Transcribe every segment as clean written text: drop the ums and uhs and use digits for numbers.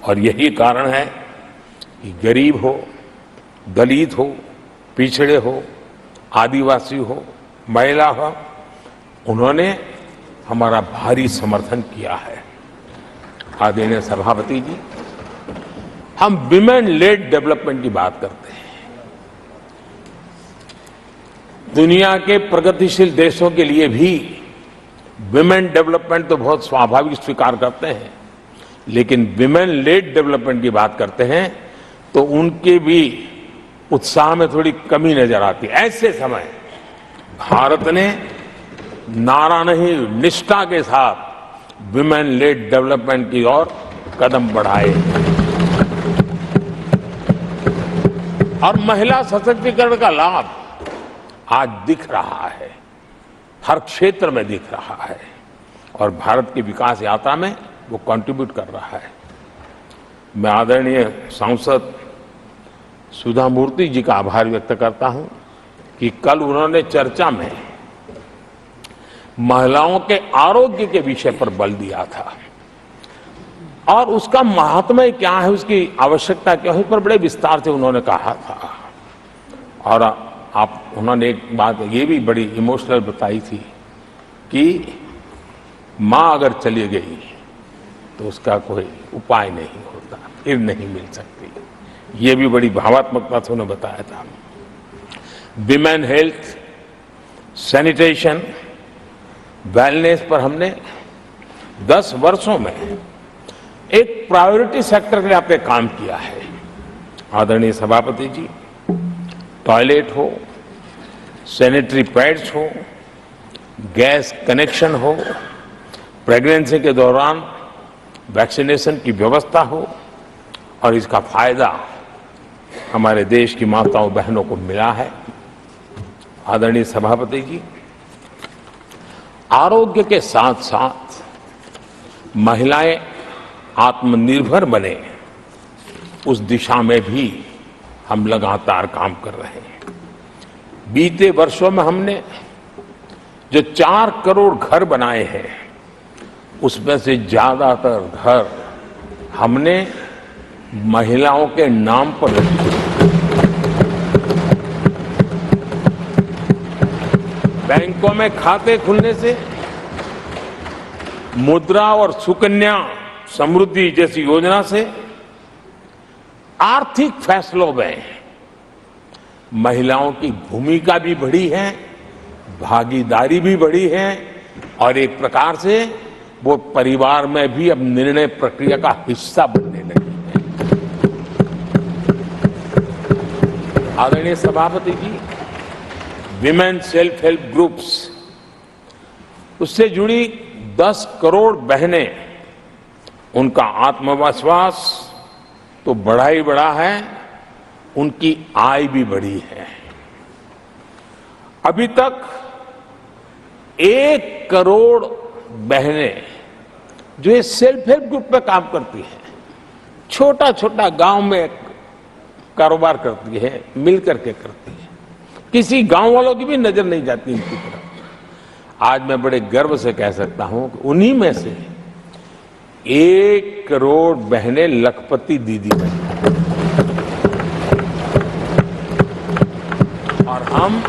और यही कारण है कि गरीब हो, दलित हो, पिछड़े हो, आदिवासी हो, महिला हो, उन्होंने हमारा भारी समर्थन किया है। आदरणीय सभापति जी, हम विमेन लेड डेवलपमेंट की बात करते हैं। दुनिया के प्रगतिशील देशों के लिए भी विमेन डेवलपमेंट तो बहुत स्वाभाविक स्वीकार करते हैं, लेकिन विमेन लेड डेवलपमेंट की बात करते हैं तो उनके भी उत्साह में थोड़ी कमी नजर आती है। ऐसे समय भारत ने नारा नहीं, निष्ठा के साथ विमेन लेड डेवलपमेंट की ओर कदम बढ़ाए और महिला सशक्तिकरण का लाभ आज दिख रहा है, हर क्षेत्र में दिख रहा है और भारत की विकास यात्रा में वो कंट्रीब्यूट कर रहा है। मैं आदरणीय सांसद सुधा मूर्ति जी का आभार व्यक्त करता हूं कि कल उन्होंने चर्चा में महिलाओं के आरोग्य के विषय पर बल दिया था और उसका महात्म्य क्या है, उसकी आवश्यकता क्या है, उस पर बड़े विस्तार से उन्होंने कहा था। और उन्होंने एक बात ये भी बड़ी इमोशनल बताई थी कि मां अगर चली गई तो उसका कोई उपाय नहीं होता, फिर नहीं मिल सकती। ये भी बड़ी भावात्मकता से उन्होंने बताया था। विमेन हेल्थ, सैनिटेशन, वेलनेस पर हमने 10 वर्षों में एक प्रायोरिटी सेक्टर के लिए काम किया है। आदरणीय सभापति जी, टॉयलेट हो, सैनिटरी पैड्स हो, गैस कनेक्शन हो, प्रेगनेंसी के दौरान वैक्सीनेशन की व्यवस्था हो और इसका फायदा हमारे देश की माताओं बहनों को मिला है। आदरणीय सभापति जी, आरोग्य के साथ साथ महिलाएं आत्मनिर्भर बने, उस दिशा में भी हम लगातार काम कर रहे हैं। बीते वर्षों में हमने जो 4 करोड़ घर बनाए हैं, उसमें से ज्यादातर घर हमने महिलाओं के नाम पर रखे। बैंकों में खाते खुलने से, मुद्रा और सुकन्या समृद्धि जैसी योजना से आर्थिक फैसलों में महिलाओं की भूमिका भी बढ़ी है, भागीदारी भी बढ़ी है और एक प्रकार से वो परिवार में भी अब निर्णय प्रक्रिया का हिस्सा बनने लगी है। आदरणीय सभापति जी, विमेन सेल्फ हेल्प ग्रुप्स, उससे जुड़ी 10 करोड़ बहनें, उनका आत्मविश्वास तो बढ़ा ही बढ़ा है, उनकी आय भी बढ़ी है। अभी तक 1 करोड़ बहनें जो ये सेल्फ हेल्प ग्रुप में काम करती हैं, छोटा छोटा गांव में कारोबार करती है, मिल करके करती है, किसी गांव वालों की भी नजर नहीं जाती इनकी तरफ। आज मैं बड़े गर्व से कह सकता हूं कि उन्हीं में से 1 करोड़ बहनें लखपति दीदी बनी और हम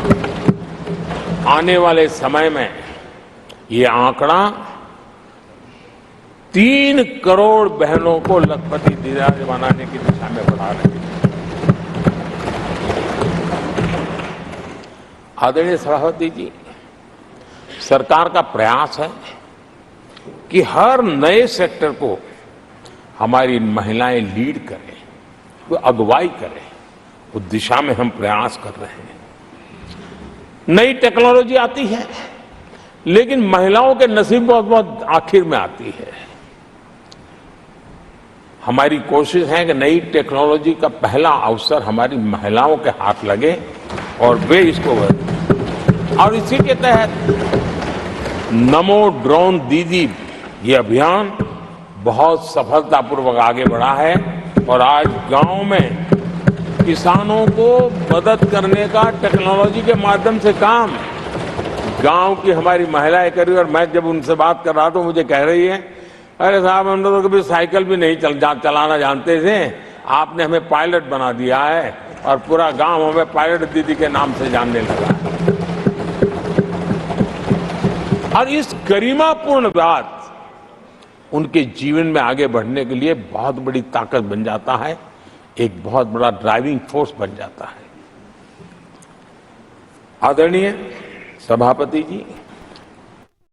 आने वाले समय में ये आंकड़ा 3 करोड़ बहनों को लखपति दीदी बनाने की दिशा में बढ़ा रहे हैं। आदरणीय सभापति जी, सरकार का प्रयास है कि हर नए सेक्टर को हमारी महिलाएं लीड करें, वो अगुवाई करें, उस दिशा में हम प्रयास कर रहे हैं। नई टेक्नोलॉजी आती है, लेकिन महिलाओं के नसीब बहुत बहुत आखिर में आती है। हमारी कोशिश है कि नई टेक्नोलॉजी का पहला अवसर हमारी महिलाओं के हाथ लगे और वे इसको और इसी के तहत नमो ड्रोन दीदी ये अभियान बहुत सफलतापूर्वक आगे बढ़ा है और आज गांव में किसानों को मदद करने का टेक्नोलॉजी के माध्यम से काम गांव की हमारी महिलाएं कर रही है। और मैं जब उनसे बात कर रहा था, मुझे कह रही है अरे साहब, हम लोग कभी साइकिल भी नहीं चलाना जानते थे, आपने हमें पायलट बना दिया है और पूरा गांव हमें पायलट दीदी के नाम से जानने लगा। और इस गरिमापूर्ण बात उनके जीवन में आगे बढ़ने के लिए बहुत बड़ी ताकत बन जाता है, एक बहुत बड़ा ड्राइविंग फोर्स बन जाता है। आदरणीय सभापति जी,